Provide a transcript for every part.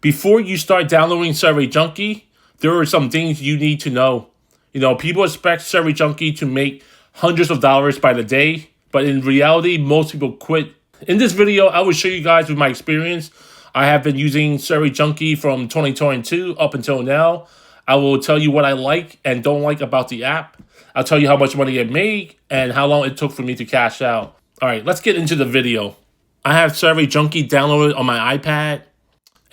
Before you start downloading Survey Junkie, there are some things you need to know. People expect Survey Junkie to make hundreds of dollars by the day, but in reality, most people quit. In this video, I will show you guys with my experience. I have been using Survey Junkie from 2022 up until now. I will tell you what I like and don't like about the app. I'll tell you how much money it made and how long it took for me to cash out. All right, let's get into the video. I have Survey Junkie downloaded on my iPad.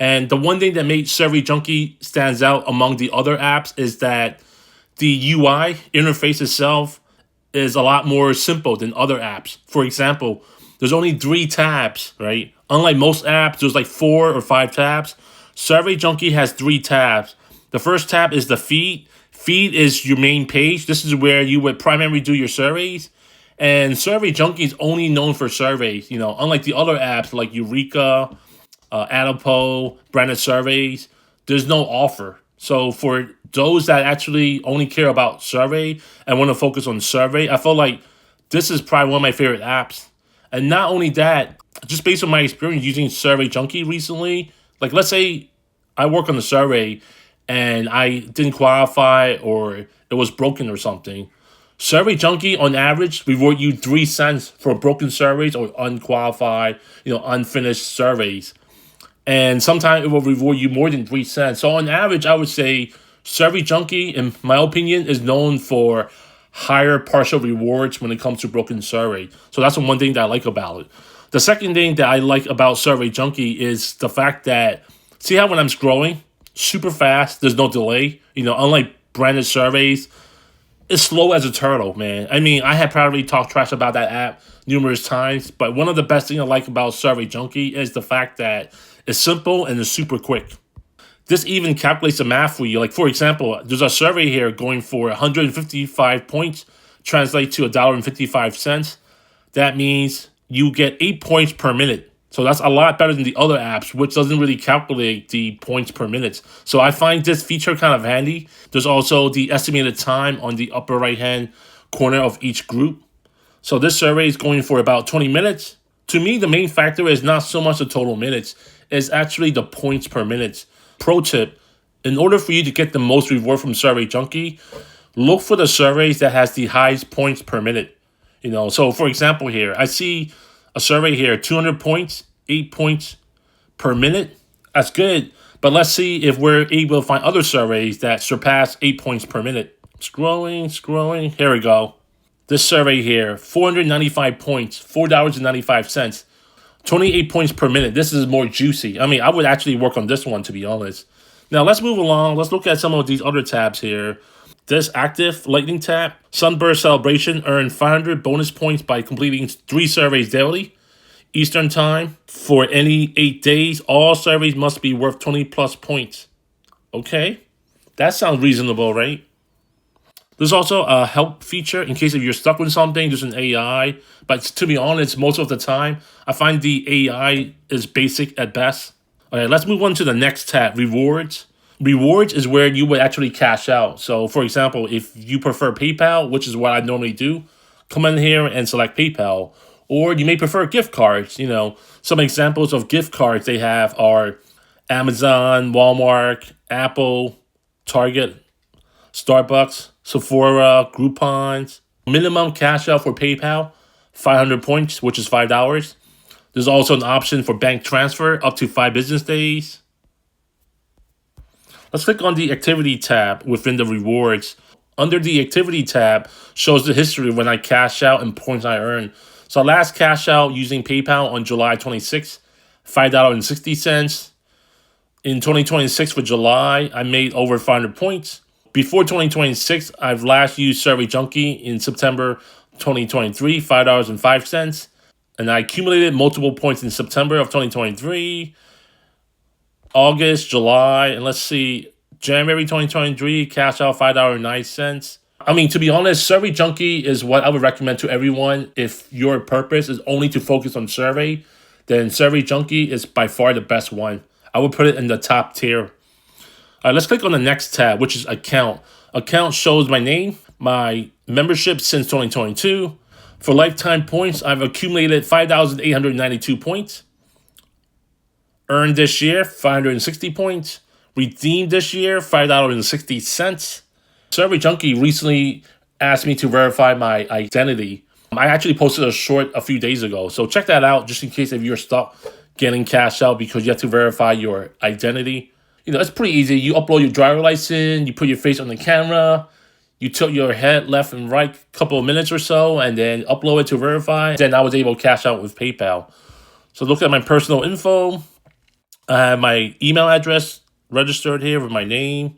And the one thing that made Survey Junkie stands out among the other apps is that the UI interface itself is a lot more simple than other apps. For example, there's only 3 tabs, right? Unlike most apps, there's like 4 or 5 tabs. Survey Junkie has 3 tabs. The first tab is the feed. Feed is your main page. This is where you would primarily do your surveys. And Survey Junkie is only known for surveys. Unlike the other apps like Eureka, Adipo, branded surveys, there's no offer. So for those that actually only care about survey and want to focus on survey, I feel like this is probably one of my favorite apps. And not only that, just based on my experience using Survey Junkie recently, like let's say I work on the survey and I didn't qualify or it was broken or something. Survey Junkie on average reward you 3 cents for broken surveys or unqualified, unfinished surveys. And sometimes it will reward you more than 3 cents. So on average, I would say Survey Junkie, in my opinion, is known for higher partial rewards when it comes to broken survey. So that's one thing that I like about it. The second thing that I like about Survey Junkie is the fact that, see how when I'm scrolling, super fast, there's no delay. Unlike branded surveys, it's slow as a turtle, man. I mean, I have probably talked trash about that app numerous times, but one of the best things I like about Survey Junkie is the fact that it's simple and it's super quick. This even calculates the math for you. Like, for example, there's a survey here going for 155 points, translate to $1.55. That means you get 8 points per minute. So that's a lot better than the other apps, which doesn't really calculate the points per minute. So I find this feature kind of handy. There's also the estimated time on the upper right-hand corner of each group. So this survey is going for about 20 minutes. To me, the main factor is not so much the total minutes. It's actually the points per minute. Pro tip, in order for you to get the most reward from Survey Junkie, look for the surveys that has the highest points per minute. So for example here, I see a survey here, 200 points, 8 points per minute. That's good. But let's see if we're able to find other surveys that surpass 8 points per minute. Scrolling. Here we go. This survey here, 495 points, $4.95. 28 points per minute. This is more juicy. I mean, I would actually work on this one, to be honest. Now, let's move along. Let's look at some of these other tabs here. This active lightning tab, Sunburst Celebration, earn 500 bonus points by completing 3 surveys daily. Eastern time, for any 8 days, all surveys must be worth 20 plus points. Okay, that sounds reasonable, right? There's also a help feature in case if you're stuck with something. There's an AI, but to be honest, most of the time, I find the AI is basic at best. All right, let's move on to the next tab, rewards. Rewards is where you would actually cash out. So, for example, if you prefer PayPal, which is what I normally do, come in here and select PayPal. Or you may prefer gift cards. Some examples of gift cards they have are Amazon, Walmart, Apple, Target, Starbucks, Sephora, Groupons. Minimum cash out for PayPal, 500 points, which is $5. There's also an option for bank transfer up to 5 business days. Let's click on the activity tab within the rewards. Under the activity tab shows the history of when I cash out and points I earn. So last cash out using PayPal on July 26th, $5.60. In 2026 for July, I made over 500 points. Before 2026, I've last used Survey Junkie in September 2023, $5.05. And I accumulated multiple points in September of 2023, August, July, and let's see, January 2023, cash out $5.09. I mean, to be honest, Survey Junkie is what I would recommend to everyone. If your purpose is only to focus on survey, then Survey Junkie is by far the best one. I would put it in the top tier. All right, let's click on the next tab, which is account. Account shows my name, my membership since 2022. For lifetime points, I've accumulated 5,892 points. Earned this year, 560 points. Redeemed this year, $5.60. Survey Junkie recently asked me to verify my identity. I actually posted a short a few days ago, so check that out just in case if you're stuck getting cash out because you have to verify your identity. It's pretty easy. You upload your driver license, you put your face on the camera, you tilt your head left and right a couple of minutes or so, and then upload it to verify. Then I was able to cash out with PayPal. So look at my personal info. I have my email address registered here with my name.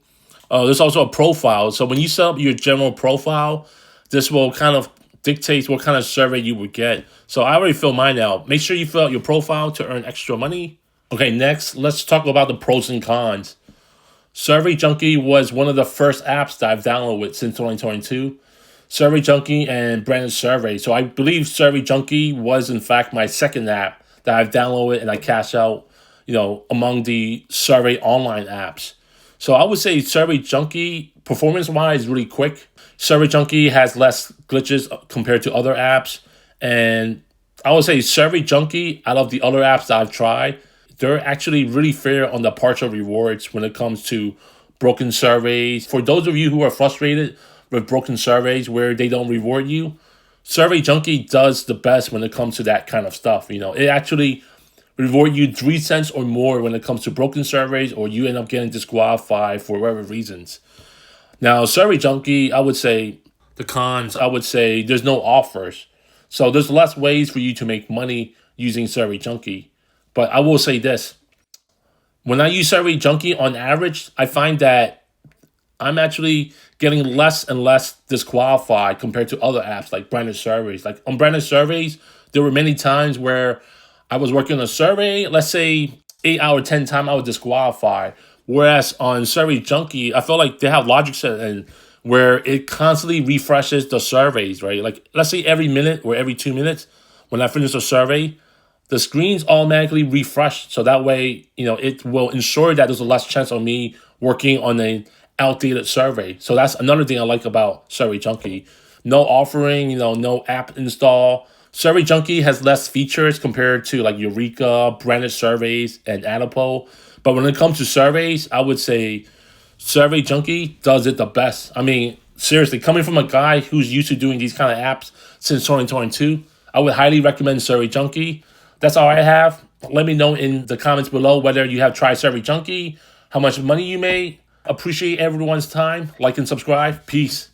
There's also a profile. So when you set up your general profile, this will kind of dictate what kind of survey you would get. So I already filled mine out. Make sure you fill out your profile to earn extra money. Okay, next, let's talk about the pros and cons. Survey Junkie was one of the first apps that I've downloaded since 2022. Survey Junkie and Branded Survey. So I believe Survey Junkie was, in fact, my second app that I've downloaded and I cash out, among the survey online apps. So I would say Survey Junkie, performance-wise, is really quick. Survey Junkie has less glitches compared to other apps. And I would say Survey Junkie, out of the other apps that I've tried, they're actually really fair on the partial rewards when it comes to broken surveys. For those of you who are frustrated with broken surveys where they don't reward you, Survey Junkie does the best when it comes to that kind of stuff. It actually reward you 3 cents or more when it comes to broken surveys, or you end up getting disqualified for whatever reasons. Now, Survey Junkie, I would say the cons, I would say there's no offers. So there's less ways for you to make money using Survey Junkie. But I will say this. When I use Survey Junkie, on average, I find that I'm actually getting less and less disqualified compared to other apps like Branded Surveys. Like on Branded Surveys, there were many times where I was working on a survey, let's say 8 out of 10 times I was disqualified. Whereas on Survey Junkie, I feel like they have logic set in where it constantly refreshes the surveys, right? Like let's say every minute or every 2 minutes, when I finish a survey, the screen's automatically refreshed. So that way, it will ensure that there's a less chance of me working on an outdated survey. So that's another thing I like about Survey Junkie. No offering, no app install. Survey Junkie has less features compared to like Eureka, Branded Surveys, and Adipole. But when it comes to surveys, I would say Survey Junkie does it the best. I mean, seriously, coming from a guy who's used to doing these kind of apps since 2022, I would highly recommend Survey Junkie. That's all I have. Let me know in the comments below whether you have tried Survey Junkie, how much money you made. Appreciate everyone's time. Like and subscribe. Peace.